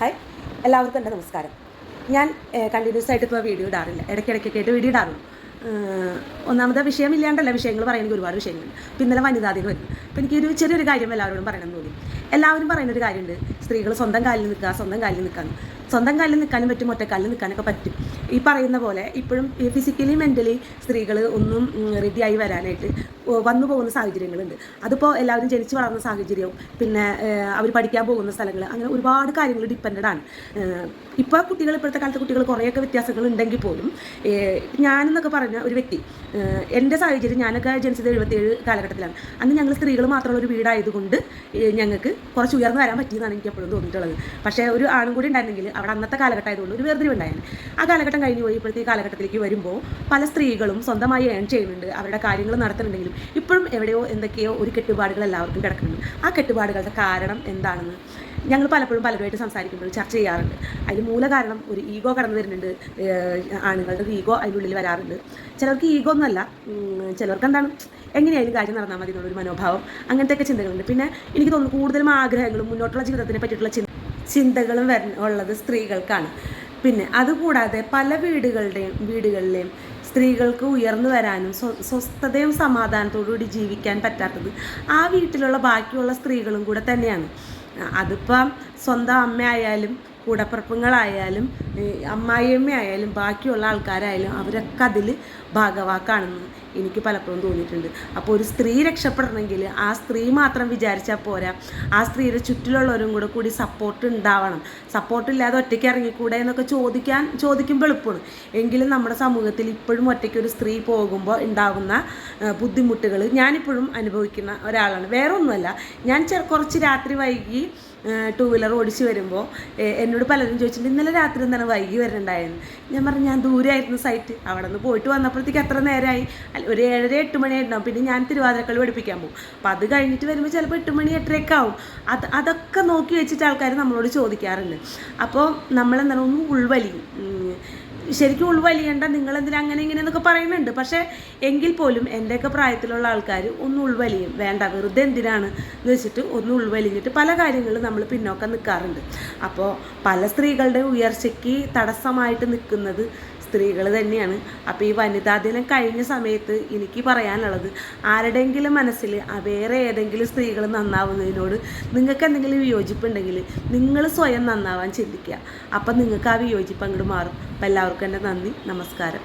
Hi, എല്ലാവർക്കും എൻ്റെ നമസ്കാരം. ഞാൻ കണ്ടിന്യൂസ് ആയിട്ട് ഇപ്പോൾ വീഡിയോ ഇടാറില്ല, ഇടയ്ക്കിടയ്ക്കൊക്കെ ആയിട്ട് വീഡിയോ ഇടാറുള്ളൂ. ഒന്നാമത്തെ വിഷയമില്ലാണ്ടല്ല, വിഷയങ്ങൾ പറയുന്നത് ഒരുപാട് വിഷയങ്ങളുണ്ട്. ഇപ്പം ഇന്നലെ വനിതാ ദിനം വരുന്നു. അപ്പോൾ എനിക്കൊരു ചെറിയൊരു കാര്യം എല്ലാവരോടും പറയണമെന്ന് തോന്നി. എല്ലാവരും പറയുന്നൊരു കാര്യമുണ്ട്, സ്ത്രീകൾ സ്വന്തം കാലിൽ നിൽക്കുക, സ്വന്തം കാലിൽ നിൽക്കാനും. സ്വന്തം കാലിൽ നിൽക്കാനും പറ്റും, ഒറ്റക്കാലിൽ നിൽക്കാനൊക്കെ പറ്റും. ഈ പറയുന്ന പോലെ ഇപ്പോഴും ഫിസിക്കലി മെൻ്റലി സ്ത്രീകൾ ഒന്നും റെഡിയായി വരാനായിട്ട് വന്നു പോകുന്ന സാഹചര്യങ്ങളുണ്ട്. അതിപ്പോൾ എല്ലാവരും ജനിച്ച് വളർന്ന സാഹചര്യവും പിന്നെ അവർ പഠിക്കാൻ പോകുന്ന സ്ഥലങ്ങൾ, അങ്ങനെ ഒരുപാട് കാര്യങ്ങൾ ഡിപ്പെൻഡഡ് ആണ്. ഇപ്പോൾ ഇപ്പോഴത്തെ കാലത്തെ കുട്ടികൾ കുറേയൊക്കെ വ്യത്യാസങ്ങൾ ഉണ്ടെങ്കിൽ പോലും ഞാനെന്നൊക്കെ പറഞ്ഞ ഒരു വ്യക്തി, എൻ്റെ സാഹചര്യം, ഞാനൊക്കെ ജനിച്ചത് 77 കാലഘട്ടത്തിലാണ്. അന്ന് ഞങ്ങൾ സ്ത്രീകൾ മാത്രമുള്ള ഒരു വീടായതുകൊണ്ട് ഞങ്ങൾക്ക് കുറച്ച് ഉയർന്നു വരാൻ പറ്റിയെന്നാണ് എനിക്ക് എപ്പോഴും തോന്നിയിട്ടുള്ളത്. പക്ഷേ ഒരു ആണും കൂടി ഉണ്ടായിരുന്നെങ്കിൽ അവിടെ അന്നത്തെ കാലഘട്ടം ആയതുകൊണ്ട് ഒരു വേർതിരിവുണ്ടായിരുന്നു. ആ കാലഘട്ടം കഴിഞ്ഞ് പോയി ഇപ്പോഴത്തെ ഈ കാലഘട്ടത്തിലേക്ക് വരുമ്പോൾ പല സ്ത്രീകളും സ്വന്തമായി ഏൺ ചെയ്യുന്നുണ്ട്, അവരുടെ കാര്യങ്ങൾ നടത്തുന്നുണ്ടെങ്കിലും ഇപ്പോഴും എവിടെയോ എന്തൊക്കെയോ ഒരു കെട്ടുപാടുകൾ എല്ലാവർക്കും കിടക്കുന്നുണ്ട്. ആ കെട്ടുപാടുകളുടെ കാരണം എന്താണെന്ന് ഞങ്ങൾ പലപ്പോഴും പലരുമായിട്ട് സംസാരിക്കുമ്പോൾ ചർച്ച ചെയ്യാറുണ്ട്. അതിന് മൂല കാരണം ഒരു ഈഗോ കടന്നു വരുന്നുണ്ട്. ആണുങ്ങളുടെ ഒരു ഈഗോ അതിനുള്ളിൽ വരാറുണ്ട്. ചിലർക്ക് ഈഗോ ഒന്നുമല്ല, ചിലർക്ക് എന്താണ് എങ്ങനെയായാലും കാര്യം നടന്നാൽ മതി എന്നുള്ളൊരു മനോഭാവം, അങ്ങനത്തെയൊക്കെ ചിന്തകളുണ്ട്. പിന്നെ എനിക്ക് തോന്നുന്നു കൂടുതലും ആഗ്രഹങ്ങളും മുന്നോട്ടുള്ള ജീവിതത്തിനെ പറ്റിയിട്ടുള്ള ചിന്തകളും ഉള്ളത് സ്ത്രീകൾക്കാണ്. പിന്നെ അതുകൂടാതെ പല വീടുകളിലെയും സ്ത്രീകൾക്ക് ഉയർന്നു വരാനും സ്വസ്ഥതയും സമാധാനത്തോടുകൂടി ജീവിക്കാൻ പറ്റാത്തത് ആ വീട്ടിലുള്ള ബാക്കിയുള്ള സ്ത്രീകളും കൂടെ തന്നെയാണ്. അതിപ്പം സ്വന്തം അമ്മയായാലും കൂടപ്പിറപ്പുങ്ങളായാലും അമ്മായിയമ്മയായാലും ബാക്കിയുള്ള ആൾക്കാരായാലും അവരൊക്കെ അതിൽ ഭാഗവാക്കാണെന്ന് എനിക്ക് പലപ്പോഴും തോന്നിയിട്ടുണ്ട്. അപ്പോൾ ഒരു സ്ത്രീ രക്ഷപ്പെടണമെങ്കിൽ ആ സ്ത്രീ മാത്രം വിചാരിച്ചാൽ പോരാ, ആ സ്ത്രീയുടെ ചുറ്റിലുള്ളവരും കൂടി സപ്പോർട്ട് ഉണ്ടാവണം. സപ്പോർട്ടില്ലാതെ ഒറ്റയ്ക്ക് ഇറങ്ങിക്കൂടെ എന്നൊക്കെ ചോദിക്കുമ്പോൾ എളുപ്പമാണ്. എങ്കിലും നമ്മുടെ സമൂഹത്തിൽ ഇപ്പോഴും ഒറ്റയ്ക്ക് ഒരു സ്ത്രീ പോകുമ്പോൾ ഉണ്ടാകുന്ന ബുദ്ധിമുട്ടുകൾ ഞാനിപ്പോഴും അനുഭവിക്കുന്ന ഒരാളാണ്. വേറെ ഒന്നുമല്ല, ഞാൻ കുറച്ച് രാത്രി വൈകി 2 വീലർ ഓടിച്ച് വരുമ്പോൾ എന്നോട് പലരും ചോദിച്ചിട്ടുണ്ട്, ഇന്നലെ രാത്രി എന്താണ് വൈകി വരുന്നുണ്ടായിരുന്നു. ഞാൻ പറഞ്ഞു, ഞാൻ ദൂരമായിരുന്നു സൈറ്റ്, അവിടെ നിന്ന് പോയിട്ട് വന്നപ്പോഴത്തേക്ക് എത്ര നേരമായി, ഒരു 7-8 മണിയായിട്ടുണ്ടാവും. പിന്നെ ഞാൻ തിരുവാതിരക്കളി പഠിപ്പിക്കാൻ പോകും. അപ്പോൾ അത് കഴിഞ്ഞിട്ട് വരുമ്പോൾ ചിലപ്പോൾ 8 മണി 8:30 ആവും. അതൊക്കെ നോക്കി വെച്ചിട്ട് ആൾക്കാർ നമ്മളോട് ചോദിക്കാറുണ്ട്. അപ്പോൾ നമ്മളെന്താണ് ഒന്ന് ഉൾവലിയും, ശരിക്കും ഉൾവലിയേണ്ട, നിങ്ങളെന്തിനാ അങ്ങനെ ഇങ്ങനെ എന്നൊക്കെ പറയുന്നുണ്ട്. പക്ഷേ എങ്കിൽ പോലും എൻ്റെയൊക്കെ പ്രായത്തിലുള്ള ആൾക്കാർ ഒന്ന് ഉൾവലിയും, വേണ്ട വെറുതെ എന്തിനാണ് എന്ന് വെച്ചിട്ട് ഒന്ന് ഉൾവലിഞ്ഞിട്ട് പല കാര്യങ്ങളും നമ്മൾ പിന്നോക്കം നിൽക്കാറുണ്ട്. അപ്പോൾ പല സ്ത്രീകളുടെ ഉയർച്ചയ്ക്ക് തടസ്സമായിട്ട് നിൽക്കുന്നത് സ്ത്രീകൾ തന്നെയാണ്. അപ്പോൾ ഈ വനിതാ ദിനം കഴിഞ്ഞ സമയത്ത് എനിക്ക് പറയാനുള്ളത്, ആരുടെയെങ്കിലും മനസ്സിൽ വേറെ ഏതെങ്കിലും സ്ത്രീകൾ നന്നാവുന്നതിനോട് നിങ്ങൾക്ക് എന്തെങ്കിലും വിയോജിപ്പുണ്ടെങ്കിൽ നിങ്ങൾ സ്വയം നന്നാവാൻ ചിന്തിക്കുക. അപ്പം നിങ്ങൾക്ക് ആ വിയോജിപ്പ് അങ്ങോട്ട് മാറും. അപ്പോൾ എല്ലാവർക്കും എൻ്റെ നന്ദി, നമസ്കാരം.